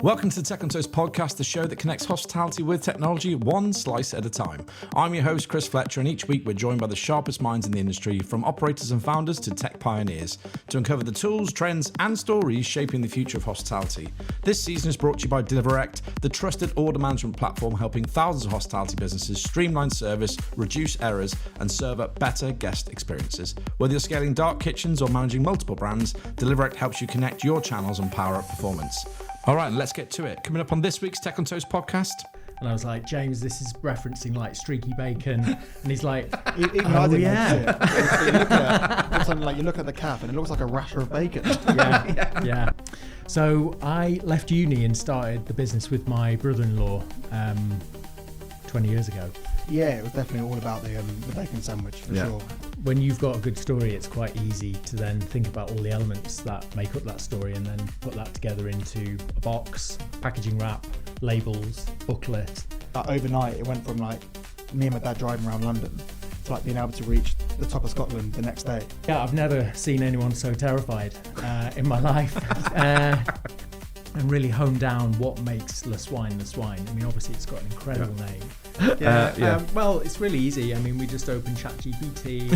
Welcome to the Tech on Toast podcast, the show that connects hospitality with technology one slice at a time. I'm your host, Chris Fletcher, and each week we're joined by the sharpest minds in the industry, from operators and founders to tech pioneers, to uncover the tools, trends, and stories shaping the future of hospitality. This season is brought to you by DeliverEct, the trusted order management platform helping thousands of hospitality businesses streamline service, reduce errors, and serve up better guest experiences. Whether you're scaling dark kitchens or managing multiple brands, DeliverEct helps you connect your channels and power up performance. All right, let's get to it. Coming up on this week's Tech on Toast podcast. And I was like, James, this is referencing like streaky bacon. And he's like, even I didn't know it. You look at the cap and it looks like a rasher of bacon. Yeah. So I left uni and started the business with my brother-in-law 20 years ago. Yeah, it was definitely all about the bacon sandwich for sure. When you've got a good story, it's quite easy to then think about all the elements that make up that story and then put that together into a box, packaging wrap, labels, booklet. Overnight, it went from like me and my dad driving around London to like being able to reach the top of Scotland the next day. Yeah, I've never seen anyone so terrified in my life. And really hone down what makes Swine. I mean, obviously it's got an incredible name. Well, it's really easy. I mean, we just open ChatGPT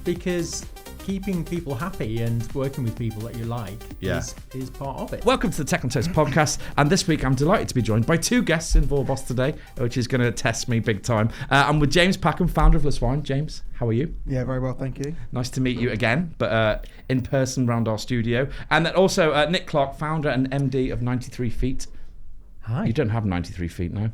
because keeping people happy and working with people that you like is part of it. Welcome to the Tech on Toast podcast, and this week I'm delighted to be joined by two guests in Vorbos today, which is going to test me big time. I'm with James Packham, founder of Swine. James, how are you? Yeah, very well, thank you. Nice to meet you again, but in person around our studio. And then also Nick Clark, founder and MD of 93 Feet. Hi. You don't have 93 feet, no?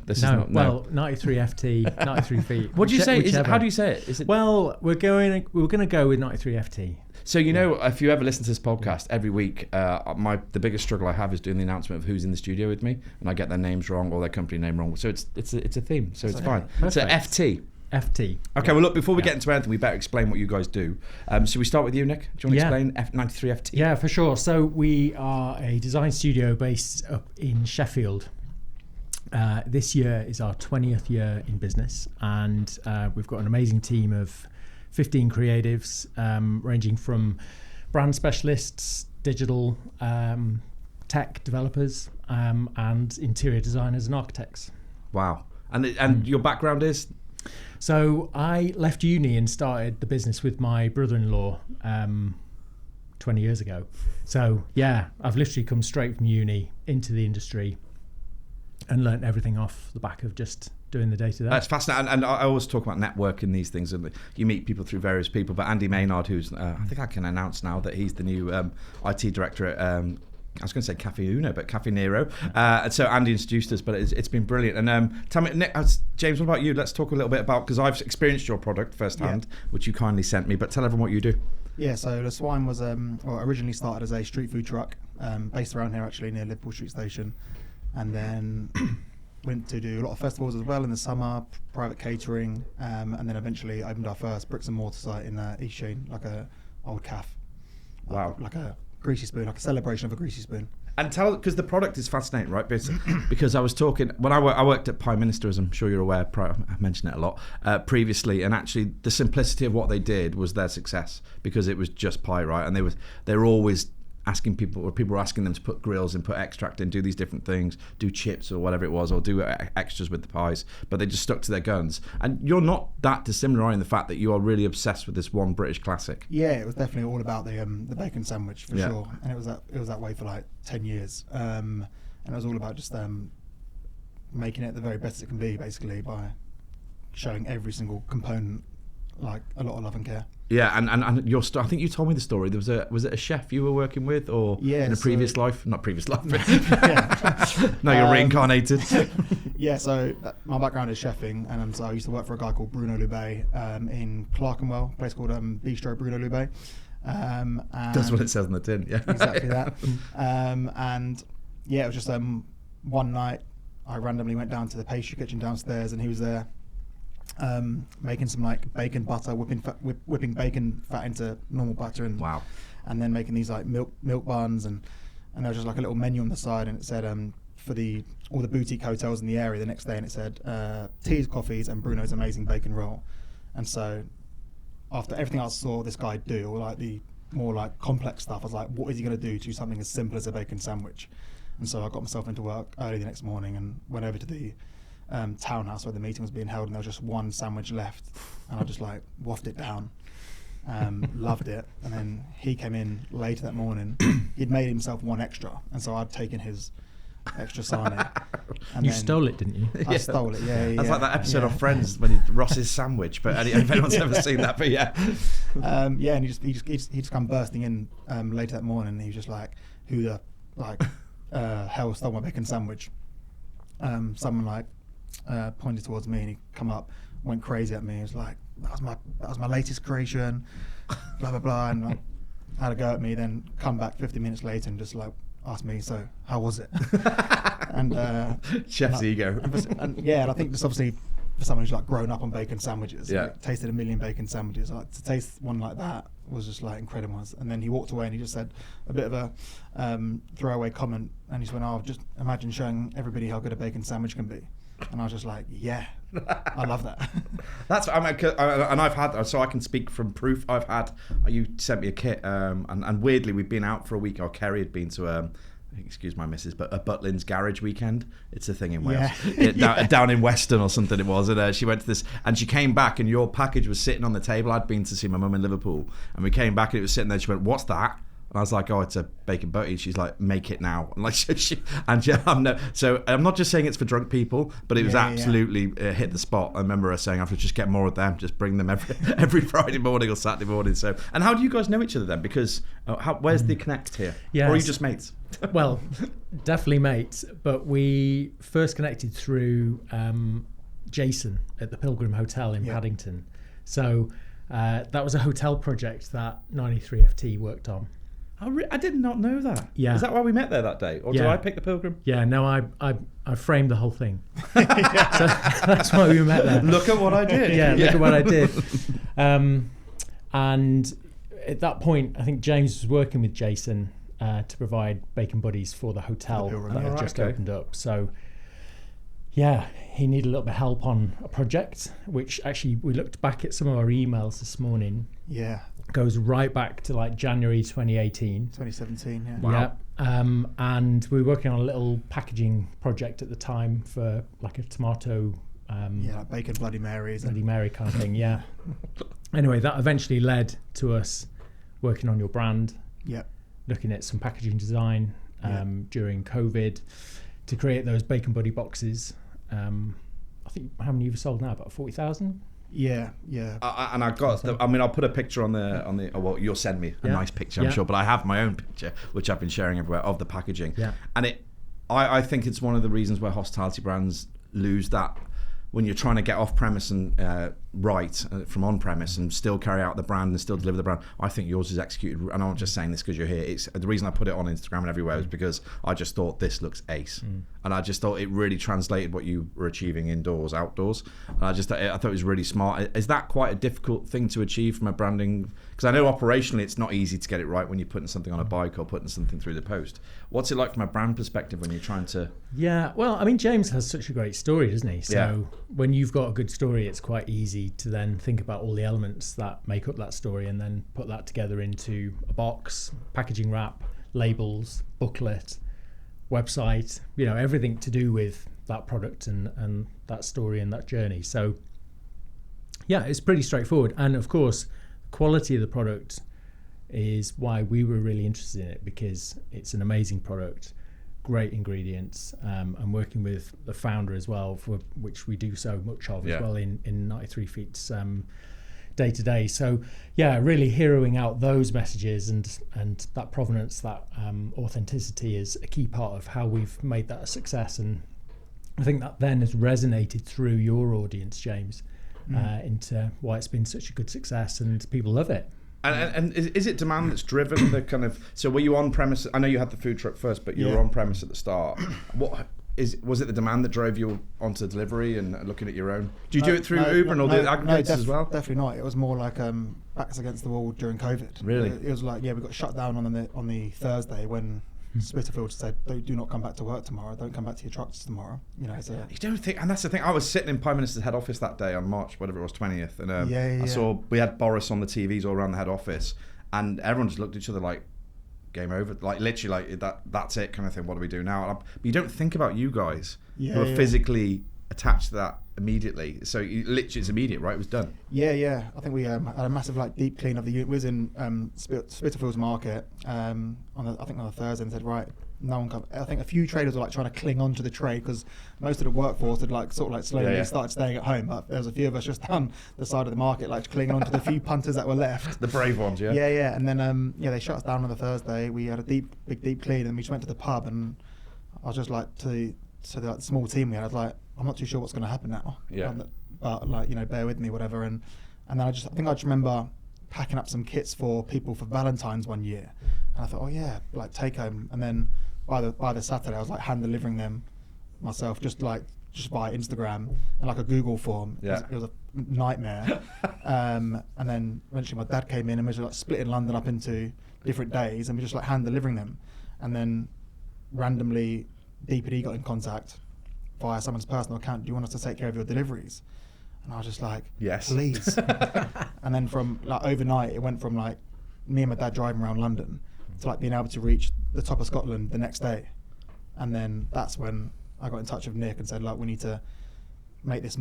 Well, 93 FT, 93 feet. What do you say? How do you say it? Is it? Well, we're going to go with 93 FT. So if you ever listen to this podcast every week, the biggest struggle I have is doing the announcement of who's in the studio with me, and I get their names wrong or their company name wrong. So it's a theme, so it's fine. Perfect. So FT. FT. Okay, well look, before we get into anything, we better explain what you guys do. Should we start with you, Nick? Do you want to explain 93 FT? Yeah, for sure. So we are a design studio based up in Sheffield. This year is our 20th year in business, and we've got an amazing team of 15 creatives, ranging from brand specialists, digital tech developers, and interior designers and architects. Wow. And your background is? So I left uni and started the business with my brother-in-law 20 years ago. So yeah, I've literally come straight from uni into the industry and learnt everything off the back of just doing the day-to-day. That's fascinating, and I always talk about networking these things, and you meet people through various people, but Andy Maynard, who's, I think I can announce now that he's the new IT director at, I was going to say Café Uno, but Café Nero. And so Andy introduced us, but it's been brilliant. And tell me, Nick, James, what about you? Let's talk a little bit about, because I've experienced your product firsthand, which you kindly sent me, but tell everyone what you do. Yeah, so the Swine was originally started as a street food truck, based around here actually near Liverpool Street Station. And then went to do a lot of festivals as well in the summer, private catering, and then eventually opened our first bricks and mortar site in East Sheen, like a old cafe. Wow. Like a greasy spoon, like a celebration of a greasy spoon. And because the product is fascinating, right? Because I was talking, when I worked at Prime Minister, as I'm sure you're aware, I mentioned it a lot, previously, and actually the simplicity of what they did was their success, because it was just pie, right? And they were always asking people, or people were asking them to put grills and put extract in, do these different things, do chips or whatever it was, or do extras with the pies, but they just stuck to their guns. And you're not that dissimilar in the fact that you are really obsessed with this one British classic. Yeah, it was definitely all about the bacon sandwich for sure, and it was that way for like 10 years, and it was all about just making it the very best it can be, basically, by showing every single component like a lot of love and care. Yeah, and your I think you told me the story. Was it a chef you were working with, or in a previous life? Not previous life. No, you're reincarnated. Yeah, so my background is chefing, and so I used to work for a guy called Bruno Loubet in Clerkenwell, a place called Bistro Bruno Loubet. That's what it says on the tin. Yeah, exactly that. And yeah, it was just one night I randomly went down to the pastry kitchen downstairs, and he was there. Making some like bacon butter, whipping bacon fat into normal butter, and and then making these like milk buns, and there was just like a little menu on the side, and it said for all the boutique hotels in the area the next day, and it said teas, coffees, and Bruno's amazing bacon roll. And so after everything I saw this guy do, or like the more like complex stuff, I was like, what is he going to do to something as simple as a bacon sandwich? And so I got myself into work early the next morning and went over to the townhouse where the meeting was being held, and there was just one sandwich left, and I just like waffed it down. Loved it. And then he came in later that morning. He'd made himself one extra, and so I'd taken his extra sarnie. And You then stole it, didn't you? I stole it. Yeah. That's like that episode of Friends when Ross's sandwich. But if anyone's ever seen that, but yeah. And he just come bursting in later that morning. And he was just like, "Who the hell stole my bacon sandwich?" Someone like pointed towards me, and he come up, went crazy at me. He was like, "That was my latest creation," blah blah blah, and like, had a go at me. Then come back 50 minutes later and just like asked me, "So how was it?" And chef's ego. And I think this obviously for someone who's like grown up on bacon sandwiches, yeah, tasted a million bacon sandwiches, like to taste one like that was just like incredible. And then he walked away and he just said a bit of a throwaway comment, and he just went, "Oh, just imagine showing everybody how good a bacon sandwich can be." And I was just like, yeah, I love that. That's and I've had, so I can speak from proof. I've had, you sent me a kit, and weirdly we've been out for a week. Or Kerry had been to excuse my missus, but a Butlins garage weekend. It's a thing in Wales. Down in Weston or something it was. And she went to this, and she came back, and your package was sitting on the table. I'd been to see my mum in Liverpool, and we came back, and it was sitting there. She went, "What's that?" And I was like, "Oh, it's a bacon butty." She's like, "Make it now." And like, so I'm not just saying it's for drunk people, but it was absolutely hit the spot. I remember her saying, "I have to just get more of them, just bring them every Friday morning or Saturday morning." So, and how do you guys know each other then? Because where's the connect here? Yes. Or are you just mates? Well, definitely mates, but we first connected through Jason at the Pilgrim Hotel in Paddington. So that was a hotel project that 93FT worked on. I did not know that. Yeah. Is that why we met there that day? Or did I pick the Pilgrim? Yeah, no, I framed the whole thing. So that's why we met there. Look at what I did. Yeah, look at what I did. And at that point, I think James was working with Jason to provide bacon buddies for the hotel that had just opened up. So, yeah, he needed a little bit of help on a project, which actually we looked back at some of our emails this morning. Yeah. Goes right back to like January 2018. 2017, yeah. Wow. Yeah. And we were working on a little packaging project at the time for like a tomato... like bacon Bloody Marys. Bloody Mary kind of thing, yeah. Anyway, that eventually led to us working on your brand. Yeah. Looking at some packaging design during COVID to create those bacon buddy boxes. I think how many you've sold now? About 40,000? Yeah. And I got, I'll put a picture on the. Well, you'll send me a nice picture, I'm sure. But I have my own picture, which I've been sharing everywhere, of the packaging. Yeah. And I think it's one of the reasons where hospitality brands lose that when you're trying to get off premise and from on premise and still carry out the brand and still deliver the brand. I think yours is executed, and I'm not just saying this because you're here. It's the reason I put it on Instagram and everywhere is because I just thought this looks ace, and I just thought it really translated what you were achieving indoors, outdoors. And I thought it was really smart. Is that quite a difficult thing to achieve from a branding? Because I know operationally it's not easy to get it right when you're putting something on a bike or putting something through the post. What's it like from a brand perspective when you're trying to? Yeah, well, I mean, James has such a great story, doesn't he? So when you've got a good story, it's quite easy to then think about all the elements that make up that story and then put that together into a box, packaging wrap, labels, booklet, website, everything to do with that product and that story and that journey. So yeah, it's pretty straightforward. And of course, quality of the product is why we were really interested in it, because it's an amazing product, great ingredients, and working with the founder as well, for which we do so much of as well in 93 Feet's day to day. So yeah, really heroing out those messages and that provenance, that authenticity is a key part of how we've made that a success. And I think that then has resonated through your audience, James, into why it's been such a good success and people love it. And is it demand that's driven the kind of? So were you on premise? I know you had the food truck first, but you were on premise at the start. Was it the demand that drove you onto delivery and looking at your own? Do you do it through Uber and all the aggregators as well? Definitely not. It was more like backs against the wall during COVID. Really? It was like, we got shut down on the Thursday when Spitalfield said, do not come back to work tomorrow. Don't come back to your trucks tomorrow. You don't think, and that's the thing. I was sitting in Prime Minister's head office that day on March, whatever it was, 20th, and I saw we had Boris on the TVs all around the head office, and everyone just looked at each other like, game over. Like literally, like that's it kind of thing. What do we do now? But you don't think about you guys who are physically attached to that immediately. So literally, it's immediate, right? It was done. Yeah. I think we had a massive like deep clean of the unit. We was in Spitalfields Market on a Thursday, and said, right, no one come. I think a few traders were like trying to cling on to the trade because most of the workforce had like sort of like slowly started staying at home. But there was a few of us just down the side of the market, like clinging on to the few punters that were left. The brave ones, yeah. Yeah. And then they shut us down on the Thursday. We had a big deep clean, and we just went to the pub, and I was just like to the small team we had. I was like, I'm not too sure what's going to happen now. Yeah. But like, bear with me, whatever. And then I just remember packing up some kits for people for Valentine's one year, and I thought, oh yeah, like take home. And then by the Saturday, I was like hand delivering them myself, just by Instagram and like a Google form. Yeah. It was a nightmare. And then eventually my dad came in, and we were like splitting London up into different days, and we just like hand delivering them. And then randomly DPD got in contact via someone's personal account. Do you want us to take care of your deliveries? And I was just like, yes, please. And then from like overnight, it went from like me and my dad driving around London to like being able to reach the top of Scotland the next day. And then that's when I got in touch with Nick and said, like, we need to make this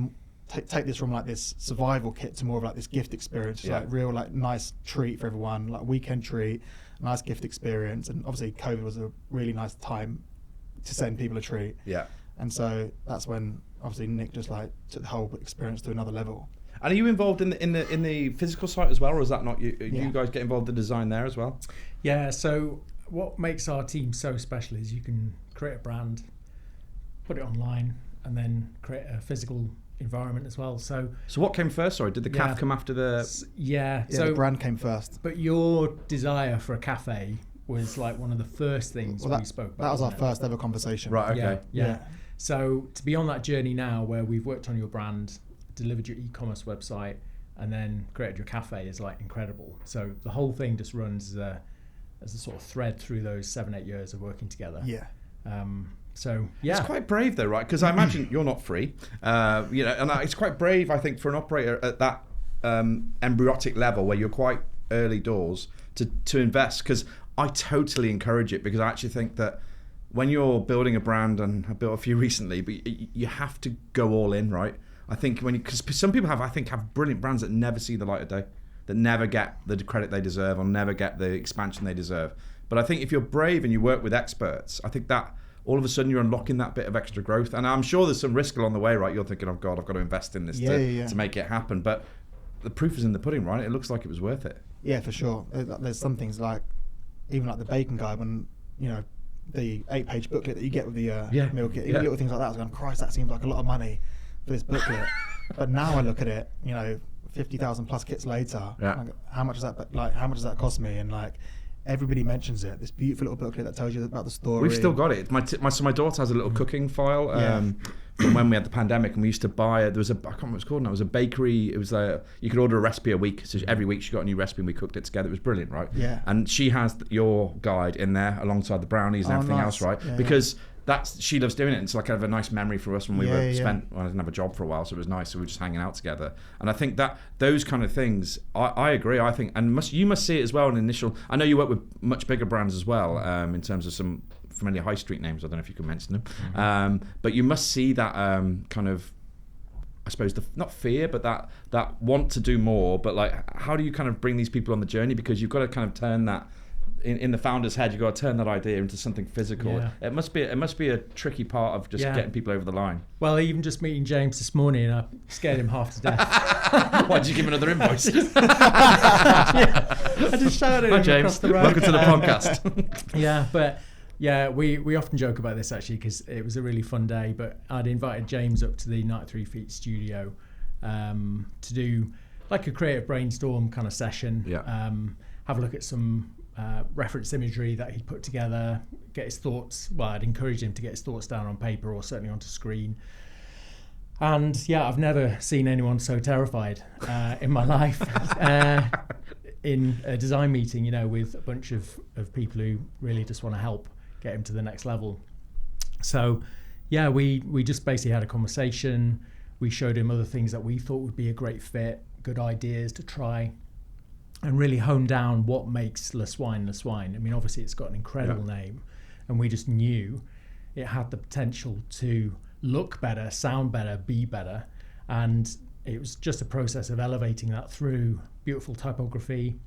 take this from like this survival kit to more of like this gift experience, like real like nice treat for everyone, like weekend treat, nice gift experience. And obviously COVID was a really nice time to send people a treat. Yeah. And so that's when obviously Nick just like took the whole experience to another level. And are you involved in the physical site as well, or is that not you? You guys get involved in design there as well? Yeah. So what makes our team so special is you can create a brand, put it online, and then create a physical environment as well. So what came first? Sorry, did the cafe come after the? Yeah. So the brand came first. But your desire for a cafe was like one of the first things we spoke about. That was our first ever conversation. Right. Okay. Yeah. So to be on that journey now, where we've worked on your brand, delivered your e-commerce website, and then created your cafe is like incredible. So the whole thing just runs as a sort of thread through those 7-8 years of working together. Yeah. So yeah, it's quite brave though, right? Because I imagine you're not free, and it's quite brave, I think, for an operator at that embryotic level where you're quite early doors to invest. Because I totally encourage it, because I actually think that when you're building a brand, and I built a few recently, but you have to go all in, right? I think because some people have brilliant brands that never see the light of day, that never get the credit they deserve, or never get the expansion they deserve. But I think if you're brave and you work with experts, I think that all of a sudden you're unlocking that bit of extra growth. And I'm sure there's some risk along the way, right? You're thinking, oh God, I've got to invest in this to make it happen. But the proof is in the pudding, right? It looks like it was worth it. Yeah, for sure. There's some things like, even like the bacon guide, when, the 8-page booklet that you get with the meal kit, even little things like that, I was going, Christ, that seems like a lot of money for this booklet. But now I look at it, 50,000 plus kits later, like, how much does that cost me? And like, everybody mentions it. This beautiful little booklet that tells you about the story. We've still got it. My daughter has a little cooking file from when we had the pandemic, and we used to buy it. There was I can't remember what it's called now. It was a bakery. It was you could order a recipe a week. So every week she got a new recipe, and we cooked it together. It was brilliant, right? Yeah. And she has your guide in there alongside the brownies and everything else, right? Yeah, because she loves doing it. And it's like kind of a nice memory for us when we I didn't have a job for a while, so it was nice. So we were just hanging out together. And I think that those kind of things, I agree. I think, and you must see it as well in initial. I know you work with much bigger brands as well, in terms of some familiar high street names. I don't know if you can mention them, but you must see that kind of, I suppose, not fear, but that want to do more. But like, how do you kind of bring these people on the journey? Because you've got to kind of turn that. In the founder's head, you've got to turn that idea into something physical. Yeah. It must be a tricky part of just getting people over the line. Well, even just meeting James this morning, I scared him half to death. Why did you give him another invoice? I just shouted at him across the road. Welcome to the podcast. We often joke about this actually, because it was a really fun day. But I'd invited James up to the 93 Feet studio to do like a creative brainstorm kind of session. Yeah. Have a look at some reference imagery that he'd put together, get his thoughts. Well, I'd encourage him to get his thoughts down on paper, or certainly onto screen. And I've never seen anyone so terrified in my life in a design meeting, with a bunch of people who really just want to help get him to the next level. So we just basically had a conversation. We showed him other things that we thought would be a great fit, good ideas to try. and really hone down what makes Le Swine Le Swine. I mean, obviously it's got an incredible name, and we just knew it had the potential to look better, sound better, be better, and it was just a process of elevating that through beautiful typography,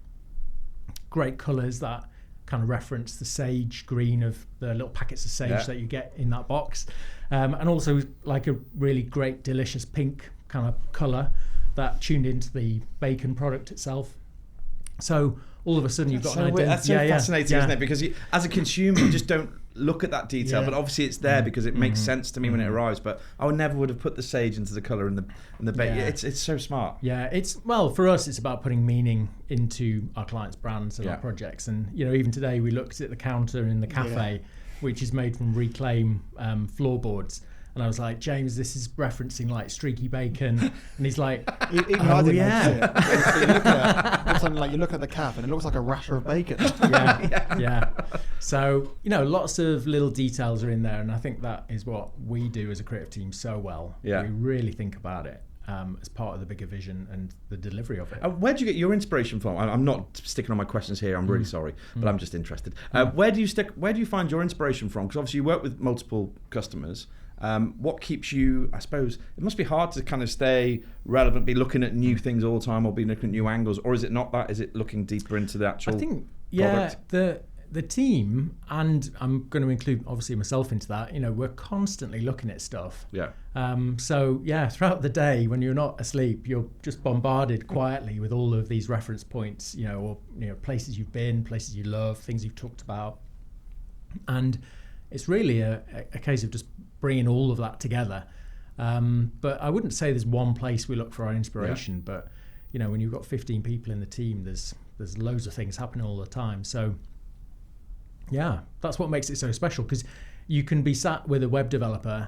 great colours that kind of reference the sage green of the little packets of sage that you get in that box, and also like a really great delicious pink kind of colour that tuned into the bacon product itself. So all of a sudden you've got an idea. That's so fascinating, isn't it? Because as a consumer, you just don't look at that detail, but obviously it's there because it makes sense to me when it arrives. But I would have put the sage into the colour and the bacon. It's so smart. Yeah, for us, it's about putting meaning into our clients' brands and our projects. And even today we looked at the counter in the café, which is made from reclaim floorboards. And I was like, James, this is referencing like streaky bacon. And he's like, even I didn't notice it. You look at the calf and it looks like a rasher of bacon. Yeah. So, lots of little details are in there. And I think that is what we do as a creative team so well. Yeah. We really think about it as part of the bigger vision and the delivery of it. Where do you get your inspiration from? I'm not sticking on my questions here. I'm really sorry, but I'm just interested. Where do you find your inspiration from? Because obviously you work with multiple customers. What keeps you, I suppose, it must be hard to kind of stay relevant, be looking at new things all the time or be looking at new angles, or is it not that? Is it looking deeper into the actual product? The team, and I'm going to include obviously myself into that, we're constantly looking at stuff. Yeah. Throughout the day when you're not asleep, you're just bombarded quietly with all of these reference points, or places you've been, places you love, things you've talked about. And it's really a case of just bringing all of that together. But I wouldn't say there's one place we look for our inspiration, but when you've got 15 people in the team, there's loads of things happening all the time. So yeah, that's what makes it so special, because you can be sat with a web developer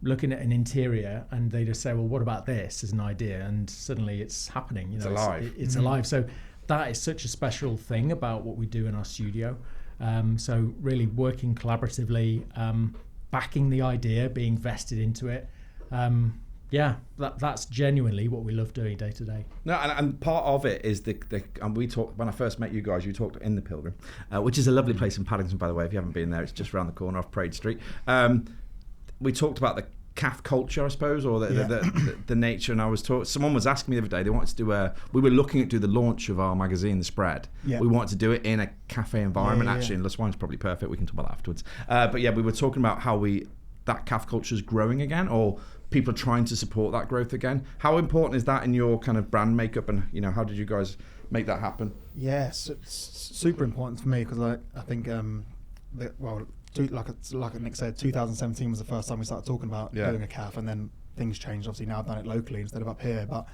looking at an interior and they just say, well, what about this as an idea? And suddenly it's happening. It's alive. It's alive. So that is such a special thing about what we do in our studio. So really working collaboratively, backing the idea, being vested into it. That's genuinely what we love doing day to day. No, and part of it is and we talked, when I first met you guys, you talked in the Pilgrim, which is a lovely place in Paddington, by the way. If you haven't been there, it's just around the corner off Parade Street. We talked about the calf culture, I suppose, or the nature. And someone was asking me the other day, they wanted to do we were looking at do the launch of our magazine, The Spread. Yeah. We wanted to do it in a cafe environment, actually, and Le Swine's probably perfect. We can talk about that afterwards. We were talking about how that calf culture is growing again, or people are trying to support that growth again. How important is that in your kind of brand makeup, and how did you guys make that happen? Yes, it's super important for me, because I think like Nick said, 2017 was the first time we started talking about doing a calf, and then things changed. Obviously now I've done it locally instead of up here, but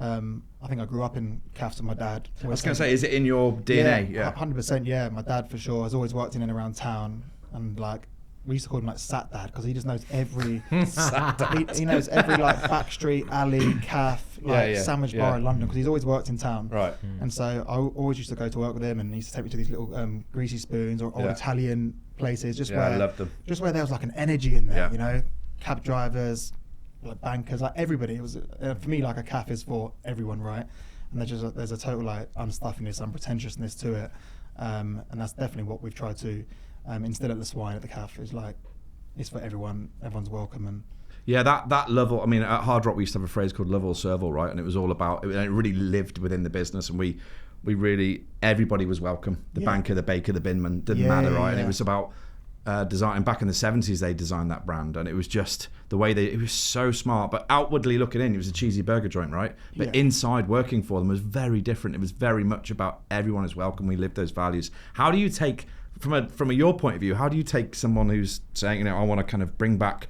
I think I grew up in calves with my dad. I was going to say, is it in your DNA? Yeah, 100%. Yeah, my dad for sure has always worked in and around town, and we used to call him Sat Dad, because he just knows every he knows every back street, alley, calf, sandwich bar in London, because he's always worked in town. Right. And so I always used to go to work with him, and he used to take me to these little greasy spoons or old Italian places, where I love them. Just where there was an energy in there, cab drivers, bankers, everybody. It was for me a calf is for everyone, right? And there's a total unstuffiness, unpretentiousness to it, and that's definitely what we've tried to instead of the Swine at the calf is it's for everyone. Everyone's welcome. And that level. I mean, at Hard Rock we used to have a phrase called love or serval, right? And it was all about it really lived within the business, and we really, everybody was welcome. The banker, the baker, the binman, didn't matter, right? And it was about design. And back in the 70s they designed that brand, and it was just the way it was so smart. But outwardly looking in, it was a cheesy burger joint, right? But inside, working for them was very different. It was very much about everyone is welcome. We lived those values. How do you take, from your point of view, how do you take someone who's saying, I want to kind of bring back,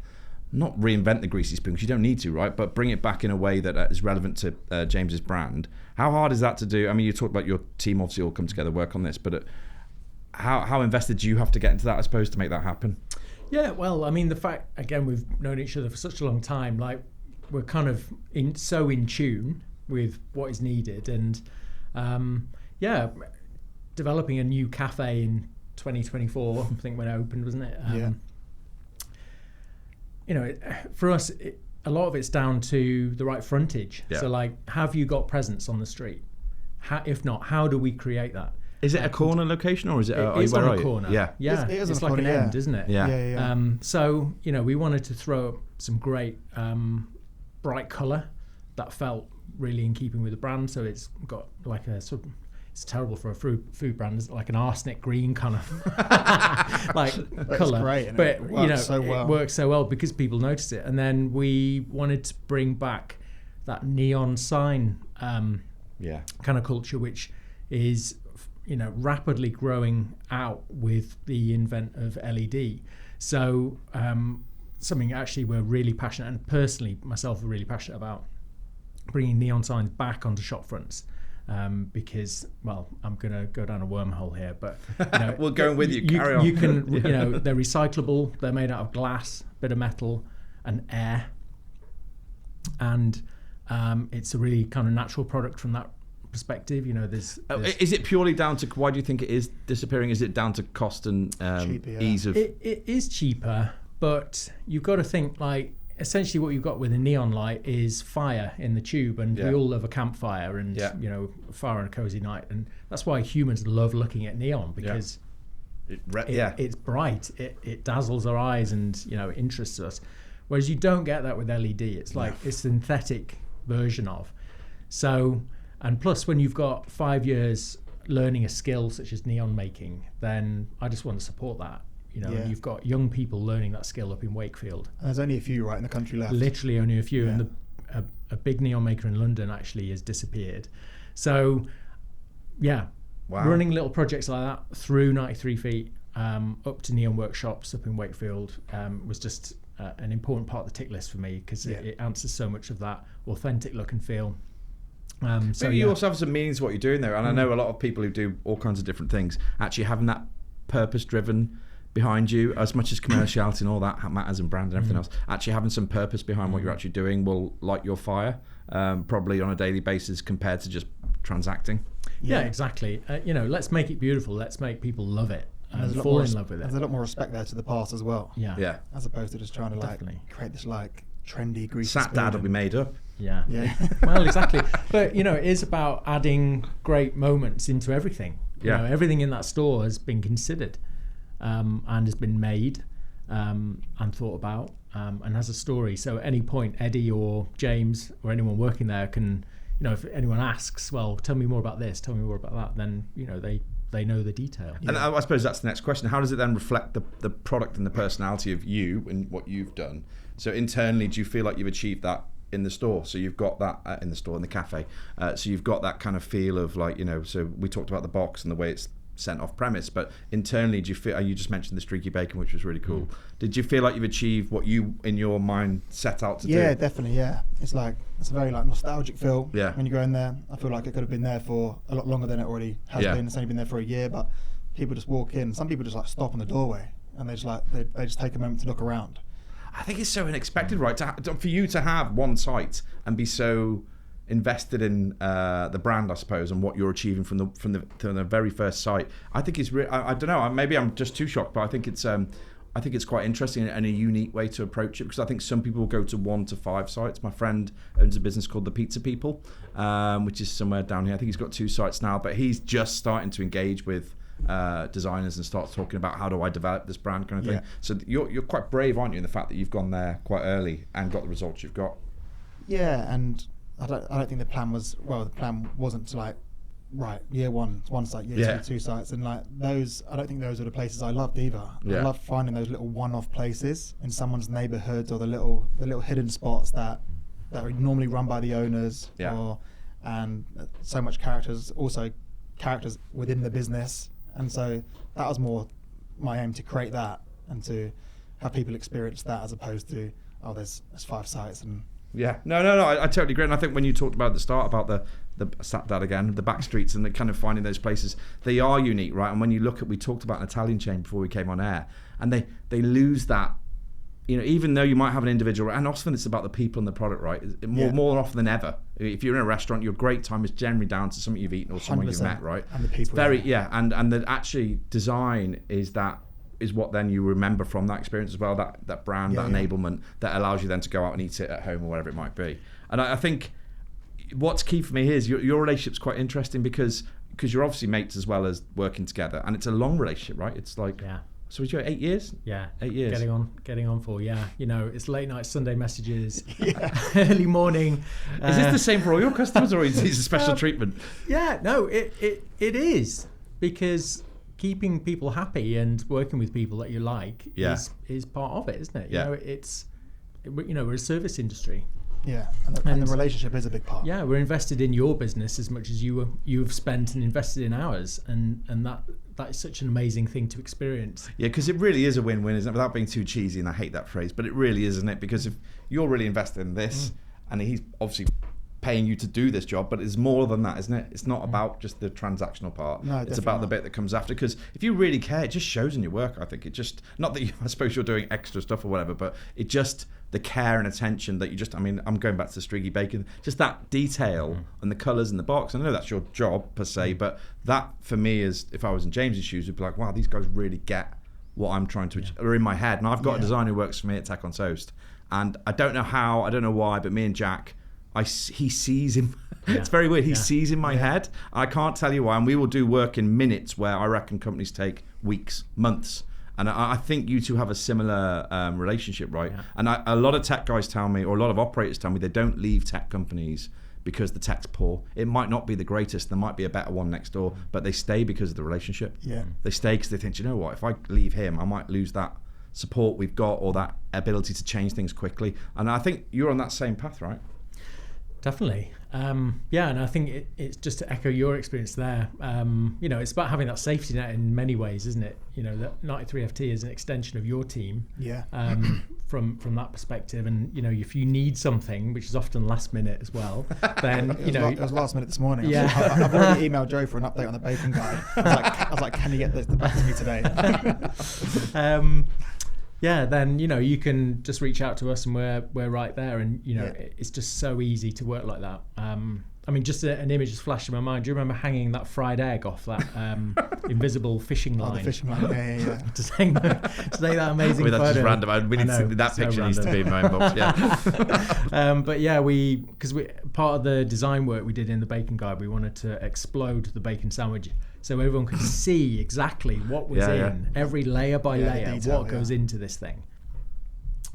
not reinvent the greasy spoon, because you don't need to, right? But bring it back in a way that is relevant to James's brand. How hard is that to do? I mean, you talked about your team obviously all come together, work on this, but how invested do you have to get into that, I suppose, to make that happen? Yeah, well, I mean, the fact, again, we've known each other for such a long time, we're kind of so in tune with what is needed, and developing a new cafe in 2024, I think when it opened, wasn't it? For us, a lot of it's down to the right frontage. Yeah. So have you got presence on the street? If not, how do we create that? Is it a corner location or is it? It is where on are a you? corner. Yeah. Yeah. It is it's on a like corner, an end, isn't it? Yeah. So we wanted to throw up some great bright colour that felt really in keeping with the brand. So it's got like a sort of, it's terrible for a food brand, it's like an arsenic green kind of like colour. Great, but it works so well. it works so well because people notice it. And then we wanted to bring back that neon sign kind of culture, which is rapidly growing out with the invent of LED. So something actually we're really passionate, and personally myself are really passionate about, bringing neon signs back onto shop fronts. Because, well, I'm going to go down a wormhole here, but we're going with you. Carry on. You can, they're recyclable. They're made out of glass, bit of metal, and air, and it's a really kind of natural product from that perspective. There's is it purely down to, why do you think it is disappearing? Is it down to cost and cheaper, ease of? It is cheaper, but you've got to think like, essentially what you've got with a neon light is fire in the tube, and we all love a campfire and fire on a cozy night, and that's why humans love looking at neon, because it's bright, it dazzles our eyes, and it interests us, whereas you don't get that with LED. It's like a synthetic version of. So, and plus when you've got 5 years learning a skill such as neon making, then I just want to support that. And you've got young people learning that skill up in Wakefield. And there's only a few right in the country left. Literally only a few, and a big neon maker in London actually has disappeared. So, running little projects like that through 93 Feet up to neon workshops up in Wakefield was just an important part of the tick list for me, because it answers so much of that authentic look and feel. So you also have some meaning to what you're doing there, and I know a lot of people who do all kinds of different things, actually having that purpose-driven behind you, as much as commerciality and all that matters, and brand and everything else, actually having some purpose behind what you're actually doing will light your fire, probably on a daily basis, compared to just transacting. Yeah, exactly. Let's make it beautiful. Let's make people love it and fall in love with it. There's a lot more respect there to the past as well. Yeah. As opposed to just trying to create this trendy greasy Sat Dad will be made up. Yeah. Well, exactly. But it is about adding great moments into everything. Everything in that store has been considered. And has been made and thought about and has a story. So at any point, Eddie or James or anyone working there can, if anyone asks, well, tell me more about this, tell me more about that, then they know the detail. And I suppose that's the next question. How does it then reflect the product and the personality of you and what you've done? So internally, do you feel like you've achieved that in the store? So you've got that in the store, in the cafe. So you've got that kind of feel of so we talked about the box and the way it's sent off premise, but internally, do you feel, you just mentioned the streaky bacon, which was really cool. Did you feel like you've achieved what you in your mind set out to do? Yeah, definitely. It's a very nostalgic feel. When you go in there, I feel like it could have been there for a lot longer than it already has been. It's only been there for a year, but people just walk in. Some people just stop in the doorway and they just take a moment to look around. I think it's so unexpected, right? For you to have one site and be so invested in the brand, I suppose, and what you're achieving from the very first site. I think it's I don't know. Maybe I'm just too shocked, but I think it's quite interesting and a unique way to approach it, because I think some people will go to 1 to 5 sites. My friend owns a business called The Pizza People, which is somewhere down here. I think he's got 2 sites now, but he's just starting to engage with designers and start talking about how do I develop this brand kind of thing. So you're quite brave, aren't you, in the fact that you've gone there quite early and got the results you've got. Yeah, and I don't think the plan wasn't to year one site, year 2 sites, and those, I don't think those are the places I loved either. I love finding those little one-off places in someone's neighbourhood, or the little hidden spots that are normally run by the owners, and so much characters within the business, and so that was more my aim, to create that and to have people experience that, as opposed to there's 5 sites and. Yeah, no, I totally agree. And I think when you talked about at the start about the Sat Dad again, the back streets and the kind of finding those places, they are unique, right? And when you look at, we talked about an Italian chain before we came on air, and they lose that, even though you might have an individual, and often it's about the people and the product, right? More often than ever. If you're in a restaurant, your great time is generally down to something you've eaten or someone you've met, right? And the people. And the actually design is what then you remember from that experience as well, that brand, enablement that allows you then to go out and eat it at home or whatever it might be. And I think what's key for me here is your relationship's quite interesting because you're obviously mates as well as working together, and it's a long relationship, right? It's like, so was you 8 years? Yeah, 8 years. Getting on for it's late night Sunday messages, early morning. Is this the same for all your customers, or is this a special treatment? Yeah, no, it is, because keeping people happy and working with people that you like is part of it, isn't it? We're a service industry. Yeah, and the relationship is a big part. Yeah, we're invested in your business as much as you've spent and invested in ours, and that is such an amazing thing to experience. Yeah, because it really is a win-win, isn't it? Without being too cheesy, and I hate that phrase, but it really is, isn't it? Because if you're really invested in this, and he's obviously paying you to do this job, but it's more than that, isn't it? It's not about just the transactional part. No, it's about the bit that comes after. Because if you really care, it just shows in your work. I think it just, not that I suppose you're doing extra stuff or whatever, but it just, the care and attention that you just, I mean, I'm going back to the streaky bacon, just that detail and the colours in the box. I know that's your job per se, but that for me is, if I was in James's shoes, would be like, wow, these guys really get what I'm trying to achieve, or in my head. And I've got a designer who works for me at Tech on Toast, and I don't know how, I don't know why, but me and Jack, he sees him. It's very weird. He sees in my head. I can't tell you why. And we will do work in minutes where I reckon companies take weeks, months. And I think you two have a similar relationship, right? Yeah. And a lot of tech guys tell me, or a lot of operators tell me, they don't leave tech companies because the tech's poor. It might not be the greatest. There might be a better one next door, but they stay because of the relationship. Yeah. They stay because they think, you know what? If I leave him, I might lose that support we've got, or that ability to change things quickly. And I think you're on that same path, right? Definitely. And I think it's just to echo your experience there. It's about having that safety net in many ways, isn't it? That 93FT is an extension of your team. Yeah. From that perspective, and if you need something, which is often last minute as well, then it was last minute this morning. Yeah. I've already emailed Joe for an update on the bacon guide. I was like, can you get this back to me today? Then you can just reach out to us, and we're right there, and it's just so easy to work like that. Just an image is flashed in my mind. Do you remember hanging that fried egg off that invisible fishing line? Oh, the fishing line, yeah. to take that amazing photo. That's just random. We need to, that picture needs to be in my inbox. Because part of the design work we did in the bacon guide, we wanted to explode the bacon sandwich, so everyone could see exactly what was every layer by layer, detail, what goes into this thing.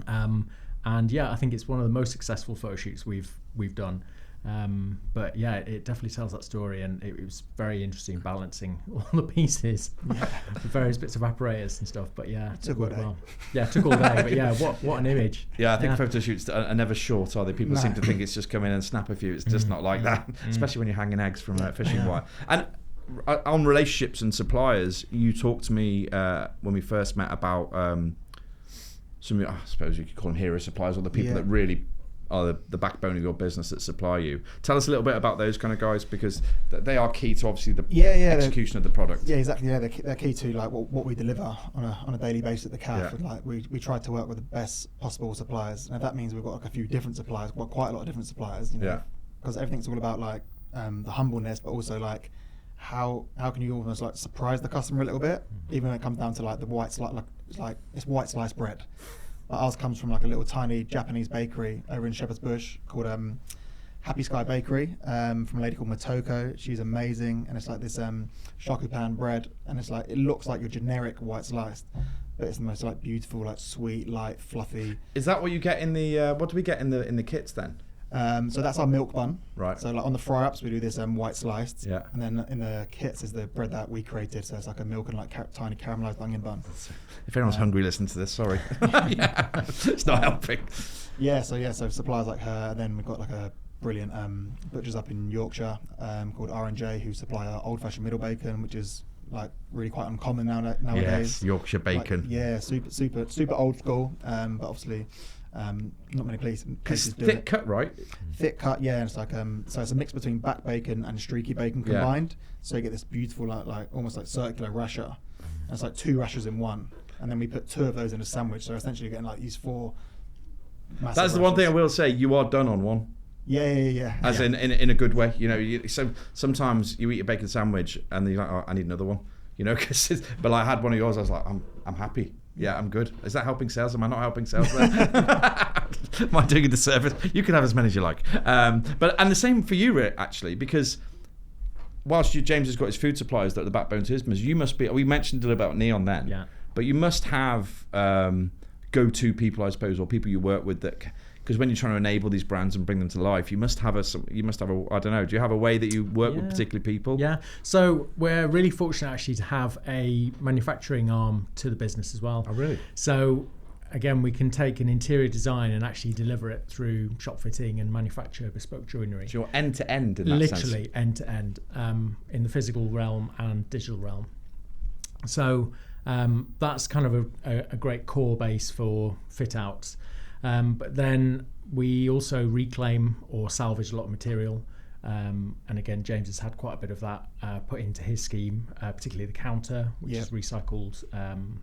I think it's one of the most successful photo shoots we've done. It definitely tells that story, and it was very interesting balancing all the pieces, the various bits of apparatus and stuff. But it took all day. Well. Yeah, it took all day. But what an image. Yeah, I think photo shoots are never short, are they? People seem to think it's just come in and snap a few. It's just not like that, especially when you're hanging eggs from a fishing wire. And on relationships and suppliers, you talked to me when we first met about some, I suppose you could call them hero suppliers, or the people that really are the backbone of your business that supply you. Tell us a little bit about those kind of guys, because they are key to obviously the execution of the product. Yeah, exactly. Yeah, they're key to like what we deliver on a daily basis at the cafe. Yeah. Like we try to work with the best possible suppliers, and if that means we've got like a few different suppliers, quite a lot of different suppliers. Because everything's all about like the humbleness, but also like how can you almost like surprise the customer a little bit, even when it comes down to like the white slice, like it's white sliced bread. Ours comes from like a little tiny Japanese bakery over in Shepherd's Bush called Happy Sky Bakery, from a lady called Motoko. She's amazing, and it's like this shakupan bread, and it's like, it looks like your generic white sliced, but it's the most like beautiful, like sweet, light, fluffy. Is that what you get in the? What do we get in the kits then? So that's our milk bun. Right. So like on the fry ups we do this white sliced. Yeah. And then in the kits is the bread that we created. So it's like a milk and like tiny caramelized onion bun. If anyone's hungry, listen to this. Sorry. It's not helping. So suppliers like her. And then we've got like a brilliant butchers up in Yorkshire called R&J, who supply our old fashioned middle bacon, which is like really quite uncommon nowadays. Yes, Yorkshire bacon. Like, super old school. But obviously. Not many places do thick it. Cut, right? Thick cut, yeah. And it's like so it's a mix between back bacon and streaky bacon combined. So you get this beautiful like almost like circular rasher. And it's like 2 rashers in one. And then we put 2 of those in a sandwich. So essentially you're getting like these 4 massive That's the rashers. one thing I will say. You are done on one. Yeah. As in a good way. So sometimes you eat a bacon sandwich and you're like, oh, I need another one. But I had one of yours. I was like, I'm happy. Yeah, I'm good. Is that helping sales? Am I not helping sales there? Am I doing the service? You can have as many as you like. And the same for you, Rick, actually, because whilst James has got his food suppliers that are the backbone to his business, you must be, we mentioned a little about Neon then, but you must have go-to people, I suppose, or people you work with that, because when you're trying to enable these brands and bring them to life, you must have a I don't know, do you have a way that you work with particular people? Yeah, so we're really fortunate actually to have a manufacturing arm to the business as well. Oh, really? So again, we can take an interior design and actually deliver it through shop fitting and manufacture bespoke joinery. So you're end to end in that sense? Literally end to end, in the physical realm and digital realm. So that's kind of a great core base for fit outs. But then we also reclaim or salvage a lot of material. And again, James has had quite a bit of that put into his scheme, particularly the counter, which is recycled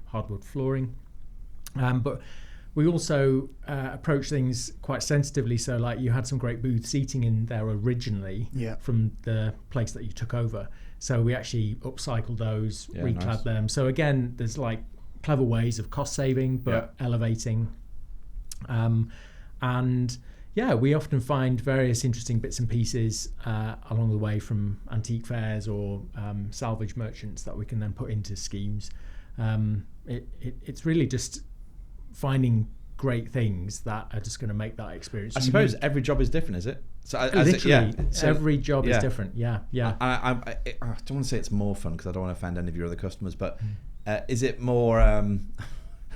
hardwood flooring. But we also approach things quite sensitively. So like you had some great booth seating in there originally from the place that you took over. So we actually upcycled those, reclad them. So again, there's like clever ways of cost saving, but elevating. And we often find various interesting bits and pieces along the way from antique fairs or salvage merchants that we can then put into schemes. It's really just finding great things that are just going to make that experience. I suppose every job is different, is it? So literally, every job is different. Yeah. I don't want to say it's more fun because I don't want to offend any of your other customers, but is it more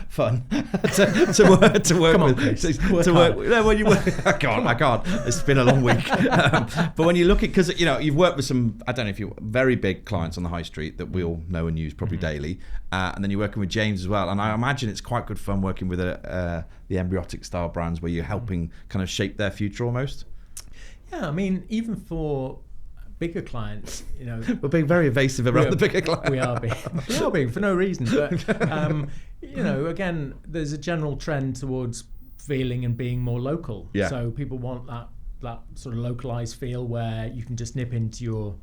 fun to work Come on, with? Chris. When you work, I can't. It's been a long week. But when you look at, because you've worked with some, I don't know if you very big clients on the high street that we all know and use probably daily, and then you're working with James as well. And I imagine it's quite good fun working with the embryotic style brands where you're helping kind of shape their future almost. Yeah, I mean, even for bigger clients, we're being very evasive around the bigger clients. We are being for no reason, but again, there's a general trend towards feeling and being more local. Yeah. So people want that sort of localized feel where you can just nip into your.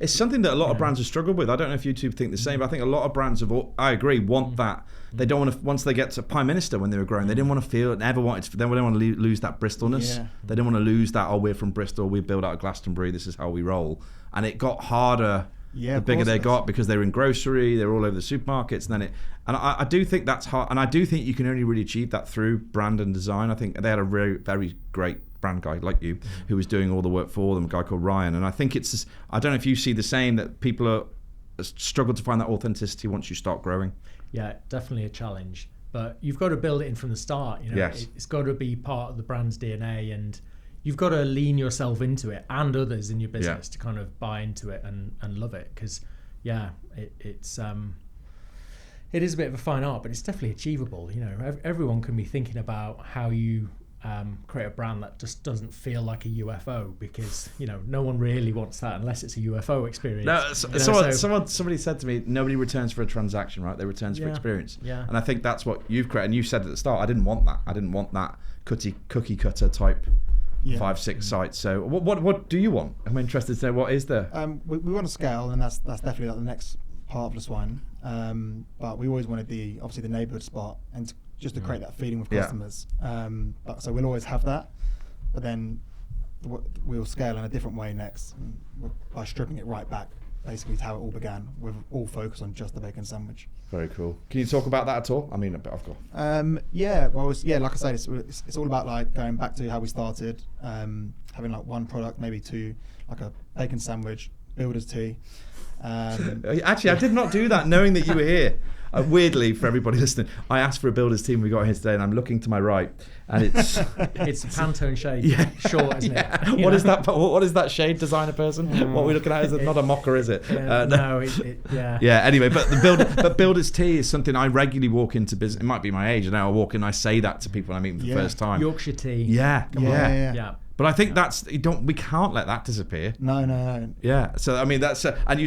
It's something that a lot of brands have struggled with. I don't know if you two think the same, but I think a lot of brands I agree, want that. They don't want to, once they get to Prime Minister when they were growing, they didn't want to feel, never wanted to, they didn't want to lose that Bristolness. Yeah. They didn't want to lose that, we're from Bristol, we build out of Glastonbury, this is how we roll. And it got harder the bigger they got because they were in grocery, they were all over the supermarkets. And then I do think that's hard. And I do think you can only really achieve that through brand and design. I think they had a very, very great brand guy like you who was doing all the work for them, a guy called Ryan. And I think it's, I don't know if you see the same, that people are struggle to find that authenticity once you start growing. Yeah, definitely a challenge, but you've got to build it in from the start. Yes. It's got to be part of the brand's DNA, and you've got to lean yourself into it and others in your business to kind of buy into it and love it, because it is a bit of a fine art, but it's definitely achievable. Everyone can be thinking about how you create a brand that just doesn't feel like a UFO, because no one really wants that unless it's a UFO experience. No, somebody said to me, nobody returns for a transaction, right? They return for experience. Yeah. And I think that's what you've created. And you said at the start, I didn't want that. I didn't want that cookie cutter type 5-6 sites. So what do you want? I'm interested to know, what is there? We want to scale, and that's definitely like the next part of the Swine. But we always wanted the neighbourhood spot, and just to create that feeling with customers. So we'll always have that, but then we'll scale in a different way next, by stripping it right back, basically to how it all began, with all focus on just the bacon sandwich. Very cool. Can you talk about that at all? I mean, I've got. Like I said, it's all about like going back to how we started, having like one product, maybe two, like a bacon sandwich, builder's tea. Actually, I did not do that knowing that you were here. Weirdly, for everybody listening, I asked for a builder's team we got here today, and I'm looking to my right, and it's it's Pantone shade, short, isn't it? What is that? What is that shade designer person? What are we looking at? Is it not a mocker? Is it? Anyway, but builder's tea is something I regularly walk into business. It might be my age, and I walk in, I say that to people when I meet them for the first time. Yorkshire tea. Yeah. But I think we can't let that disappear. No. Yeah. So I mean, that's and we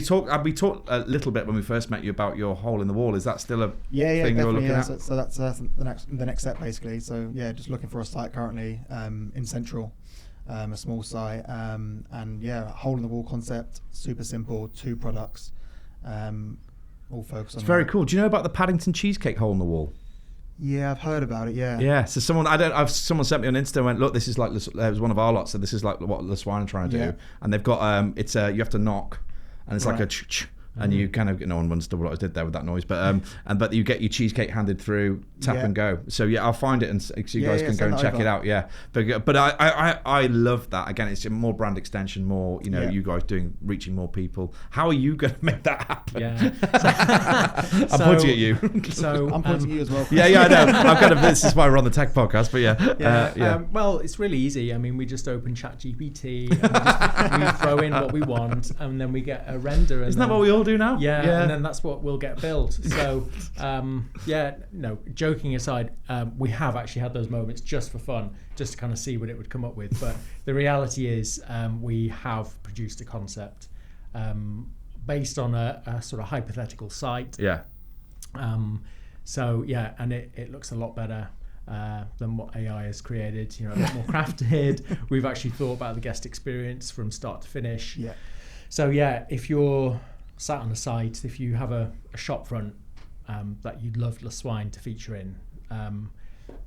talked a little bit when we first met you about your hole in the wall. Is that still a thing you're looking at? So that's the next step basically. So just looking for a site currently in Central, a small site, and hole in the wall concept, super simple, 2 products. all focused on. It's very that. cool. Do you know about the Paddington cheesecake hole in the wall? Yeah, I've heard about it. Yeah. Yeah. So someone sent me on Insta and went, look, this is like, it was one of our lots. So this is like what the Swine are trying to do, and they've got you have to knock, and it's like a ch-ch. And you kind of, no one understood what I did there with that noise, but but you get your cheesecake handed through, tap and go. So yeah, I'll find it, and so you guys can go and check it out. Yeah, but I love that. Again, it's more brand extension, more you guys reaching more people. How are you going to make that happen? Yeah, I'm pointing at you. So I'm pointing at you as well. Yeah, I know. This is why we're on the tech podcast. But yeah. Well, it's really easy. I mean, we just open ChatGPT, and we throw in what we want, and then we get a render. Isn't that what we all do now? Yeah, and then that's what will get built. So, joking aside, we have actually had those moments just for fun, just to kind of see what it would come up with. But the reality is, we have produced a concept based on a sort of hypothetical site. Yeah. And it looks a lot better than what AI has created. A lot more crafted. We've actually thought about the guest experience from start to finish. Yeah. So if you're sat on a site, if you have a shop front that you'd love Swine to feature in,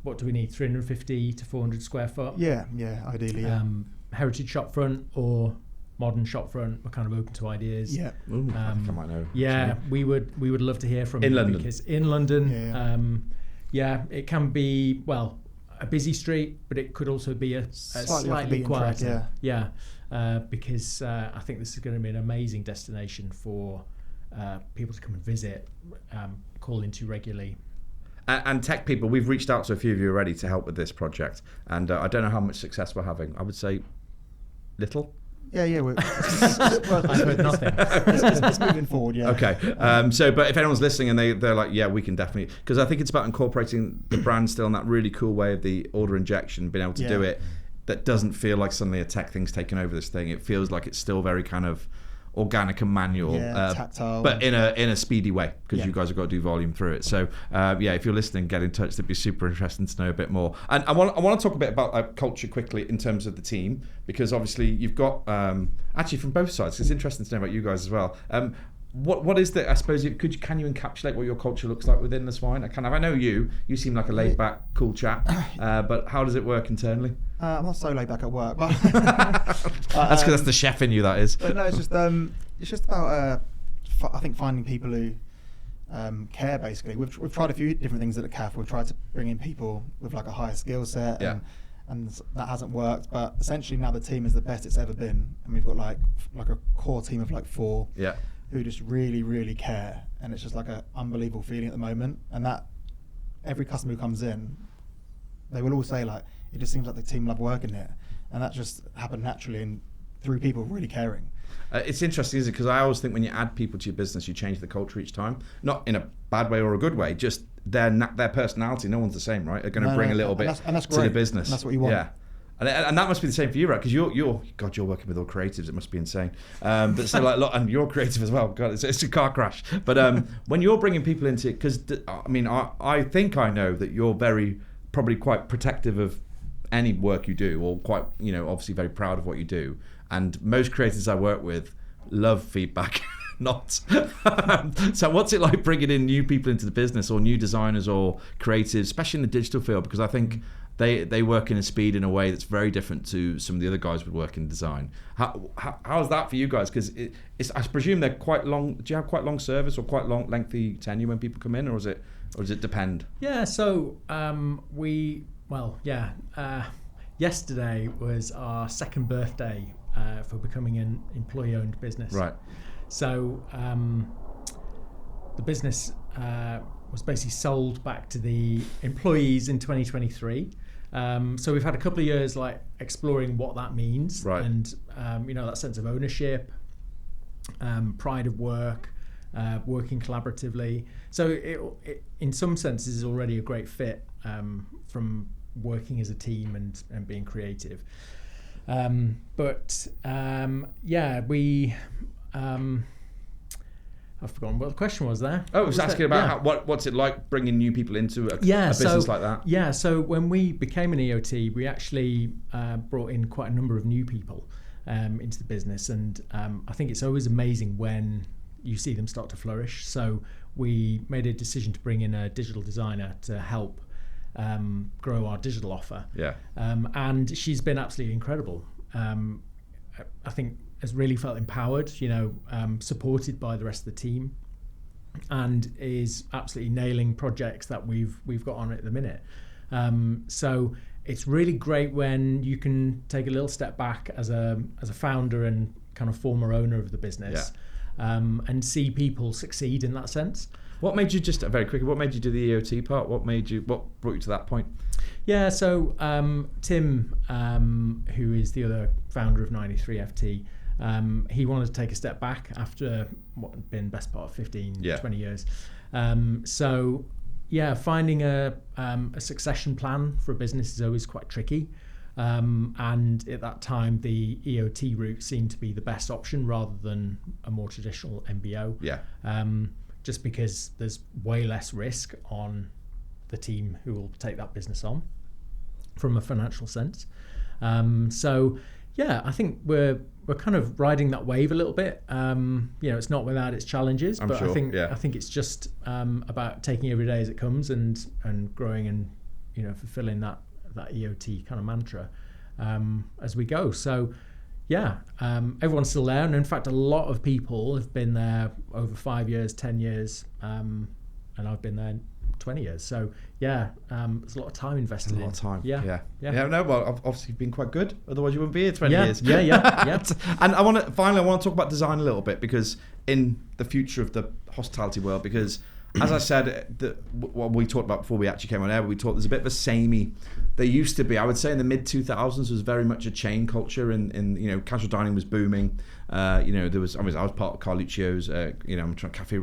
what do we need? 350 to 400 square foot? Yeah, ideally. Yeah. Heritage shop front or modern shop front, we're kind of open to ideas. Yeah. Ooh, I think I might know. Yeah, we would love to hear from in you London. Because in London, it can be a busy street, but it could also be a slightly quieter. Because I think this is going to be an amazing destination for people to come and visit, call into regularly. And tech people, we've reached out to a few of you already to help with this project, and I don't know how much success we're having. I would say little. Yeah. I've heard nothing. It's moving forward. Yeah. Okay. But if anyone's listening and they're like, yeah, we can definitely, because I think it's about incorporating the brand still in that really cool way of the order injection, being able to do it. That doesn't feel like suddenly a tech thing's taken over this thing. It feels like it's still very kind of organic and manual, tactile, but in a speedy way, because you guys have got to do volume through it. So if you're listening, get in touch. It'd be super interesting to know a bit more. And I want to talk a bit about culture quickly in terms of the team, because obviously you've got actually from both sides. It's interesting to know about you guys as well. What is the? I suppose can you encapsulate what your culture looks like within the Swine? I know you seem like a laid back, cool chap, but how does it work internally? I'm not so laid back at work, but that's because that's the chef in you. That is. But no, it's just about I think finding people who care. Basically, we've tried a few different things at the cafe. We've tried to bring in people with like a higher skill set, and that hasn't worked. But essentially now the team is the best it's ever been, and we've got like a core team of like 4. Yeah. Who just really, really care, and it's just like an unbelievable feeling at the moment. And that every customer who comes in, they will all say like, it just seems like the team love working here, and that just happened naturally and through people really caring. It's interesting, isn't it? Because I always think when you add people to your business, you change the culture each time, not in a bad way or a good way. Just their personality. No one's the same, right? Are going to bring a little bit that's to the business. And that's what you want. Yeah. And that must be the same for you, right? Because you're working with all creatives. It must be insane. But so and you're creative as well. God, it's a car crash. But when you're bringing people into it, because I think I know that you're probably quite protective of any work you do, or quite obviously very proud of what you do. And most creators I work with love feedback. Not. So what's it like bringing in new people into the business, or new designers or creatives, especially in the digital field? Because I think they work in a speed in a way that's very different to some of the other guys would work in design. How's that for you guys? Because I presume they're quite long. Do you have quite long service or quite lengthy tenure when people come in, or does it depend? Yeah. So yesterday was our second birthday for becoming an employee-owned business. Right. So the business was basically sold back to the employees in 2023. So we've had a couple of years like exploring what that means, right. And that sense of ownership, pride of work, working collaboratively. So it in some senses is already a great fit from working as a team and being creative. I've forgotten what the question was there. Oh, it was asking about what's it like bringing new people into a business like that? Yeah, so when we became an EOT, we actually brought in quite a number of new people into the business, and I think it's always amazing when you see them start to flourish. So we made a decision to bring in a digital designer to help grow our digital offer. Yeah. And she's been absolutely incredible. I think has really felt empowered, supported by the rest of the team, and is absolutely nailing projects that we've got on at the minute. So it's really great when you can take a little step back as a founder and kind of former owner of the business, and see people succeed in that sense. What made you, just very quickly, what made you do the EOT part? What brought you to that point? Yeah, so Tim, who is the other founder of 93FT, he wanted to take a step back after what had been best part of 15, 20 years. So finding a succession plan for a business is always quite tricky. And at that time, the EOT route seemed to be the best option rather than a more traditional MBO. Yeah. Just because there's way less risk on the team who will take that business on from a financial sense. I think we're kind of riding that wave a little bit. It's not without its challenges, but sure, I think it's just about taking every day as it comes and growing and fulfilling that EOT kind of mantra as we go. So everyone's still there, and in fact a lot of people have been there over 5 years, 10 years, and I've been there 20 years. So there's a lot of time invested in. A lot of time. Yeah. Well, obviously you've been quite good, otherwise you wouldn't be here 20 years. Yeah. And I want to talk about design a little bit, because in the future of the hospitality world, because as I said, what we talked about before we actually came on air, there's a bit of a samey. There used to be, I would say, in the mid 2000s was very much a chain culture, and casual dining was booming. I was part of Carluccio's. I'm trying Cafe.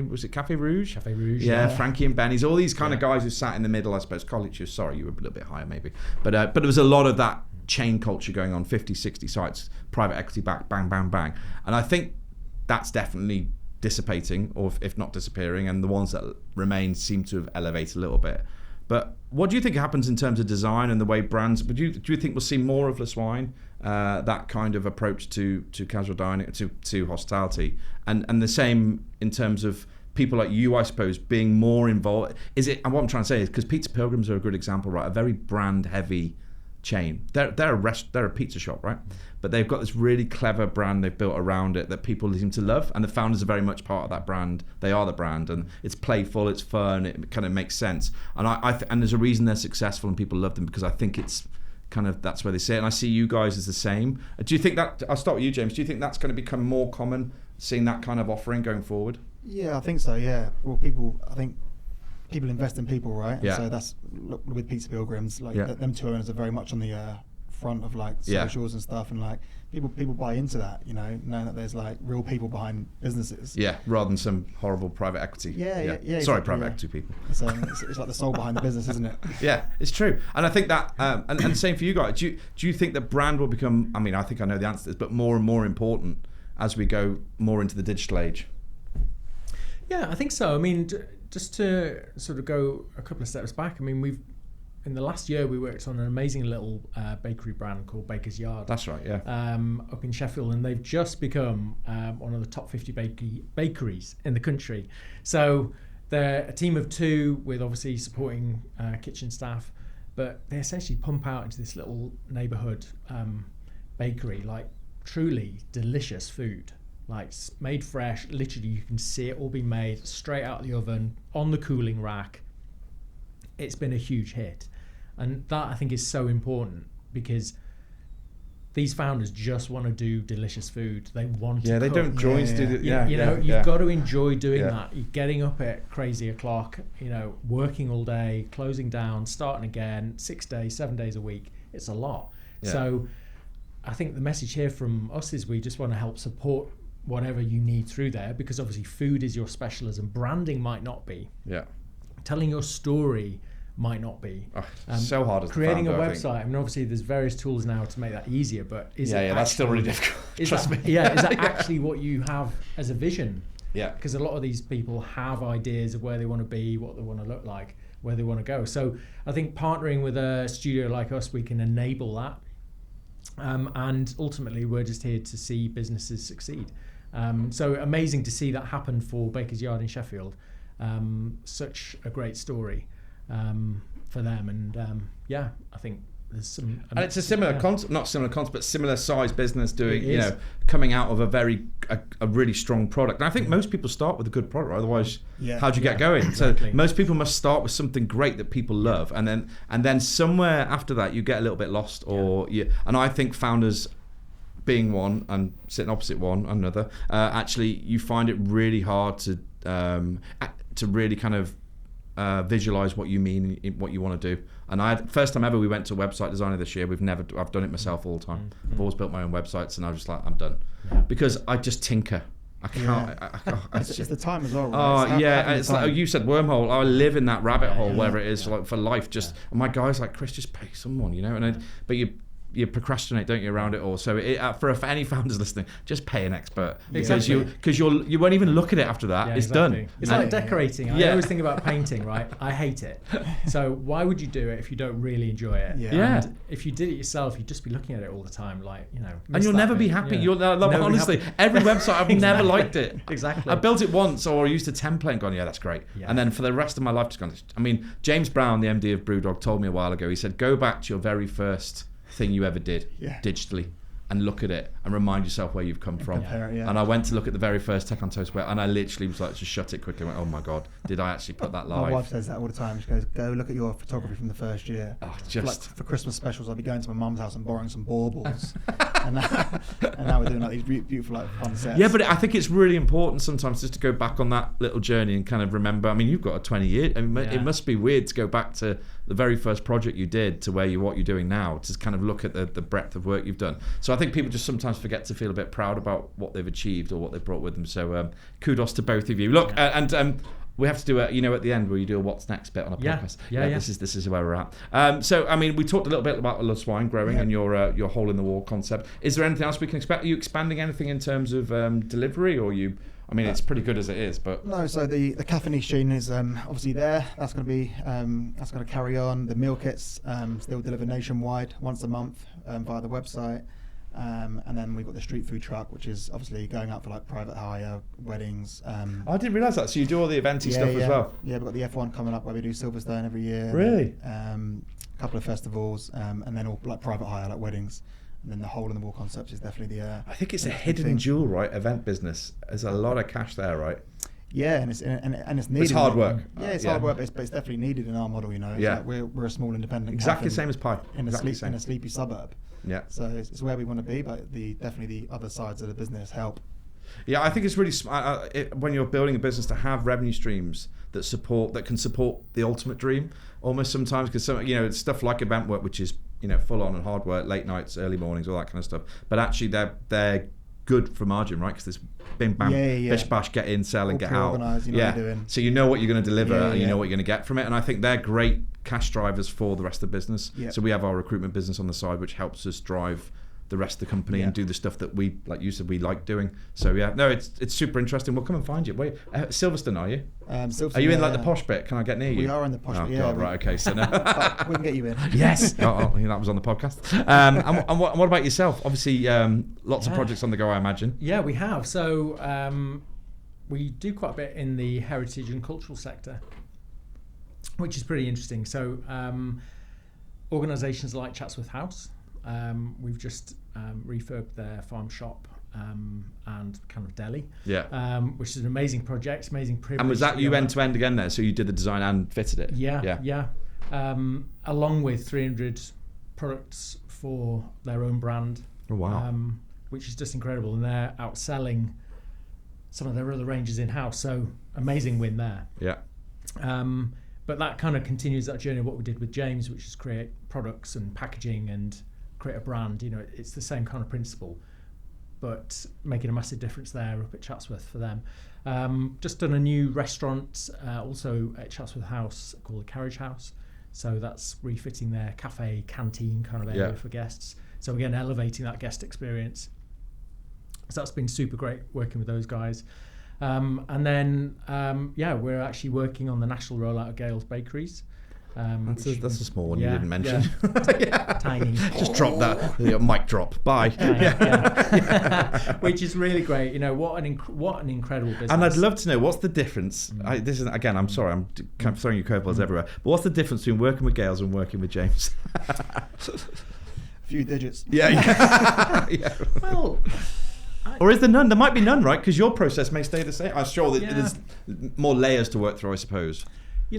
Was it Café Rouge? Café Rouge. Yeah, Frankie and Benny's. All these kind of guys who sat in the middle. I suppose Carluccio. Sorry, you were a little bit higher maybe, but there was a lot of that chain culture going on. 50, 60 sites, private equity back, bang, bang, bang, and I think that's definitely dissipating, or if not disappearing, and the ones that remain seem to have elevated a little bit. But what do you think happens in terms of design and the way brands? But do you think we'll see more of the Swine, that kind of approach to casual dining, to hospitality, and the same in terms of people like you, I suppose, being more involved? Is it? And what I'm trying to say is, because Pizza Pilgrims are a good example, right? A very brand heavy chain. They're a pizza shop, right? But they've got this really clever brand they've built around it that people seem to love, and the founders are very much part of that brand. They are the brand, and it's playful, it's fun, it kind of makes sense. And and there's a reason they're successful and people love them, because I think it's kind of, that's where they say it. And I see you guys as the same. Do you think that, I'll start with you, James, do you think that's going to become more common, seeing that kind of offering going forward? Yeah, I think so, yeah. Well, I think people invest in people, right? And so that's, look, with Pizza Pilgrims, them two owners are very much on the front of socials and stuff, and people buy into that, knowing that there's real people behind businesses. Yeah, rather than some horrible private equity. Yeah. Sorry, exactly, private equity people. So it's like the soul behind the business, isn't it? Yeah, it's true. And I think that, and same for you guys. Do you think that brand will become, I think I know the answer to this, but more and more important as we go more into the digital age? Yeah, I think so. Just to sort of go a couple of steps back, in the last year we worked on an amazing little bakery brand called Baker's Yard. That's right, yeah. Up in Sheffield, and they've just become one of the top 50 bakeries in the country. So they're a team of two with obviously supporting kitchen staff, but they essentially pump out into this little neighbourhood bakery truly delicious food. Made fresh, literally you can see it all being made straight out of the oven on the cooling rack. It's been a huge hit, and that I think is so important, because these founders just want to do delicious food. They want to they cook. don't join to do you've got to enjoy doing that. You're getting up at crazy o'clock, working all day, closing down, starting again, 6 days, 7 days a week. It's a lot. So I think the message here from us is we just want to help support whatever you need through there, because obviously food is your specialism. Branding might not be. Yeah. Telling your story might not be. So hard as creating the founder, a website. Obviously there's various tools now to make that easier, but is it that's still really difficult. Trust me. Is that actually what you have as a vision? Yeah. Because a lot of these people have ideas of where they want to be, what they want to look like, where they want to go. So I think partnering with a studio like us, we can enable that. And ultimately we're just here to see businesses succeed. So amazing to see that happen for Baker's Yard in Sheffield. Such a great story for them, and I think there's some. And it's a similar concept, not similar concept, but similar size business doing, coming out of a really strong product. And I think most people start with a good product, otherwise, how do you get going? Exactly. So most people must start with something great that people love, and then somewhere after that you get a little bit lost, and I think founders, being one and sitting opposite one another, actually you find it really hard to really kind of visualize what you mean, what you want to do. And first time ever we went to website designer this year. I've done it myself all the time. I've always built my own websites, and I was just like, I'm done, because I just tinker. I can't. It's the time as well. Right? It's like you said, wormhole. I live in that rabbit hole, wherever it is, like for life. Just and my guy's like, Chris, just pay someone, but you procrastinate, don't you, around it all? So for any founders listening, just pay an expert, because you won't even look at it after that. It's done. It's like decorating. I always think about painting, right? I hate it. So why would you do it if you don't really enjoy it? And if you did it yourself, you'd just be looking at it all the time, and you'll never be happy. Honestly, every website I've never liked it. Exactly. I built it once, or I used a template and gone, that's great. And then for the rest of my life, just gone. I mean, James Brown, the MD of Brewdog, told me a while ago. He said, go back to your very first thing you ever did digitally and look at it and remind yourself where you've come from. And I went to look at the very first Tech on Toast, and I literally was like, just shut it quickly and went, oh my God, did I actually put that live? My wife says that all the time. She goes, go look at your photography from the first year. Like for Christmas specials, I'll be going to my mum's house and borrowing some baubles. and now we're doing like these beautiful fun sets. Yeah, but I think it's really important sometimes just to go back on that little journey and kind of remember. I mean, you've got a 20-year. I mean, it must be weird to go back to the very first project you did to what you're doing now, to kind of look at the breadth of work you've done. So I think people just sometimes forget to feel a bit proud about what they've achieved or what they've brought with them. So kudos to both of you. Look, and we have to do at the end where you do a what's next bit on a podcast. This is where we're at. So I mean, we talked a little bit about Swine growing and your hole in the wall concept. Is there anything else we can expect? Are you expanding anything in terms of delivery, or you? I mean, it's pretty good as it is, but no. So the cafe machine is obviously there. That's going to be that's going to carry on. The meal kits still deliver nationwide once a month via the website. And then we've got the street food truck, which is obviously going out for like private hire, weddings. I didn't realise that. So you do all the eventy stuff as well? Yeah, we've got the F1 coming up where we do Silverstone every year. Really? A couple of festivals, and then all like private hire, like weddings. And then the hole in the wall concept is definitely the. I think it's a hidden jewel, right? Event business. There's a lot of cash there, right? Yeah, and it's needed. It's hard work. Yeah, it's hard work, but it's definitely needed in our model. It's like we're a small independent. Exactly the same as Pie. In a sleepy suburb. Yeah. So it's where we want to be, but definitely the other sides of the business help. Yeah, I think it's really smart when you're building a business to have revenue streams that can support the ultimate dream. Almost sometimes, because it's stuff like event work, which is full on and hard work, late nights, early mornings, all that kind of stuff. But actually, they're good for margin, right? Because there's bing bam, bish bash, get in, sell, and get out. What you're doing. So you know what you're going to deliver, and you know what you're going to get from it. And I think they're great cash drivers for the rest of the business. Yeah. So we have our recruitment business on the side, which helps us drive the rest of the company and do the stuff that we, like you said, we like doing. So it's super interesting. We'll come and find you. Wait, Silverstone, are you? Silverstone, are you in like the posh bit? Can I get near you? We are in the posh bit. God, right, okay. So no. We can get you in. Yes. That was on the podcast. And what about yourself? Obviously, lots of projects on the go, I imagine. Yeah, we have. So we do quite a bit in the heritage and cultural sector, which is pretty interesting. So organisations like Chatsworth House, we've just refurbed their farm shop and kind of deli, which is an amazing project, amazing privilege. And was that you end to end again there? So you did the design and fitted it? Yeah. Along with 300 products for their own brand. Oh, wow. Which is just incredible, and they're outselling some of their other ranges in-house, so amazing win there. Yeah. But that kind of continues that journey of what we did with James, which is create products and packaging and create a brand. It's the same kind of principle, but making a massive difference there up at Chatsworth for them. Just done a new restaurant also at Chatsworth House called the Carriage House. So that's refitting their cafe, canteen kind of area for guests. So again, elevating that guest experience. So that's been super great working with those guys. And then, we're actually working on the national rollout of Gale's Bakeries. That's a small one you didn't mention. Yeah. Tiny. Just drop that. Mic drop. Bye. Which is really great. What an incredible business. And I'd love to know what's the difference. This is again. I'm sorry. I'm kind of throwing you curveballs everywhere. But what's the difference between working with Gales and working with James? Few digits. Yeah. Well. Or is there none? There might be none, right? Because your process may stay the same. I'm sure that there's more layers to work through, I suppose. They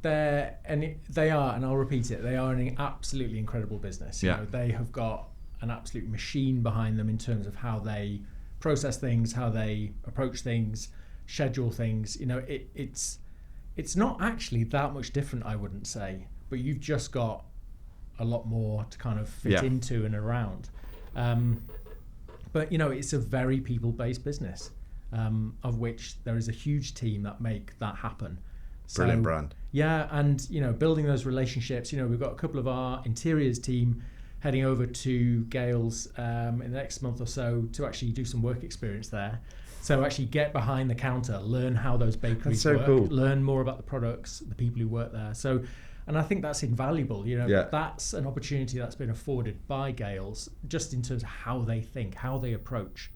are, and I'll repeat it, they are an absolutely incredible business. They have got an absolute machine behind them in terms of how they process things, how they approach things, schedule things. It's not actually that much different, I wouldn't say, but you've just got a lot more to kind of fit into and around. But it's a very people-based business, of which there is a huge team that make that happen. Brilliant brand. Yeah, and building those relationships. We've got a couple of our interiors team heading over to Gales in the next month or so to actually do some work experience there. So actually get behind the counter, learn how those bakeries work, cool. Learn more about the products, the people who work there. And I think that's invaluable. That's an opportunity that's been afforded by Gales, just in terms of how they think, how they approach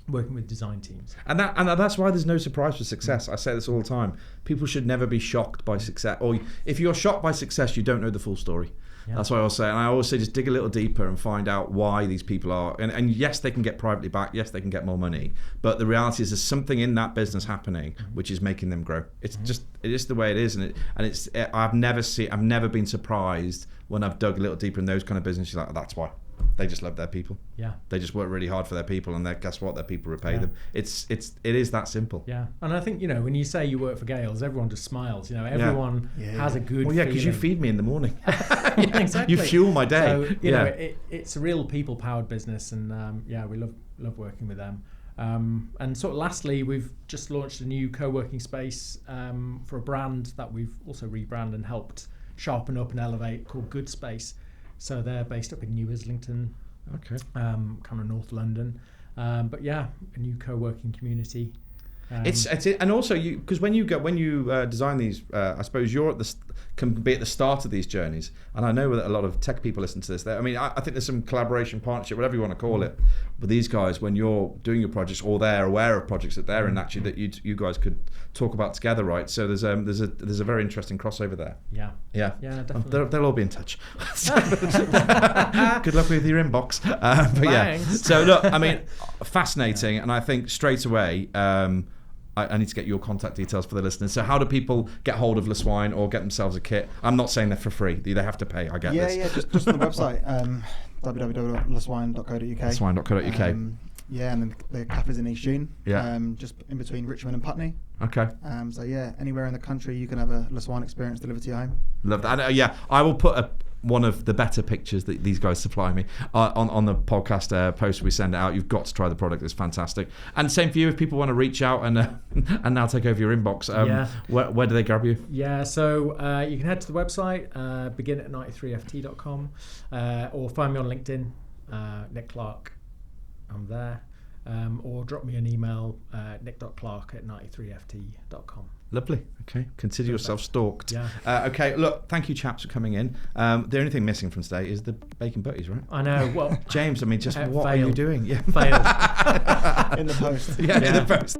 working with design teams. And that's why there's no surprise for success. I say this all the time. People should never be shocked by success. Or if you're shocked by success, you don't know the full story. Yeah. That's what I always say. And I always say just dig a little deeper and find out why these people are. And yes, they can get privately backed. Yes, they can get more money. But the reality is there's something in that business happening which is making them grow. It's it is the way it is. I've never been surprised when I've dug a little deeper in those kind of businesses. Like, that's why. They just love their people. Yeah. They just work really hard for their people, and guess what? Their people repay them. It is that simple. Yeah. And I think when you say you work for Gales, everyone just smiles. Everyone has a good. Well, yeah, because you feed me in the morning. Exactly. You fuel my day. So it's a real people-powered business, and we love working with them. And sort of lastly, we've just launched a new co-working space for a brand that we've also rebranded and helped sharpen up and elevate, called Good Space. So they're based up in New Islington, kind of North London. But a new co-working community. It's and also because when you design these, I suppose you're can be at the start of these journeys. And I know that a lot of tech people listen to this. I think there's some collaboration, partnership, whatever you want to call it. But these guys, when you're doing your projects, or they're aware of projects that they're in, actually that you guys could talk about together, right? So there's a very interesting crossover there. Yeah, definitely. They'll all be in touch. Good luck with your inbox. Thanks. So look, fascinating, and I think straight away. I need to get your contact details for the listeners. So how do people get hold of Le Swine or get themselves a kit? I'm not saying they're for free. They have to pay. I get this. Yeah, just on the website, www.leswine.co.uk. Leswine.co.uk. And then the cafe's in East June. Yeah. Just in between Richmond and Putney. Okay. Anywhere in the country you can have a Le Swine experience delivered to your home. Love that. And, I will put one of the better pictures that these guys supply me on the podcast post we send it out. You've got to try the product. It's fantastic. And same for you, if people want to reach out and now take over your inbox, where do they grab you? Yeah, so you can head to the website, begin at 93ft.com, or find me on LinkedIn, Nick Clark. I'm there. Or drop me an email, nick.clark@93ft.com. Lovely. Okay. Consider yourself stalked. Yeah. Okay. Look, thank you, chaps, for coming in. The only thing missing from today is the bacon butties, right? I know. Well, James, what are you doing? Yeah. Failed. In the post. In the post.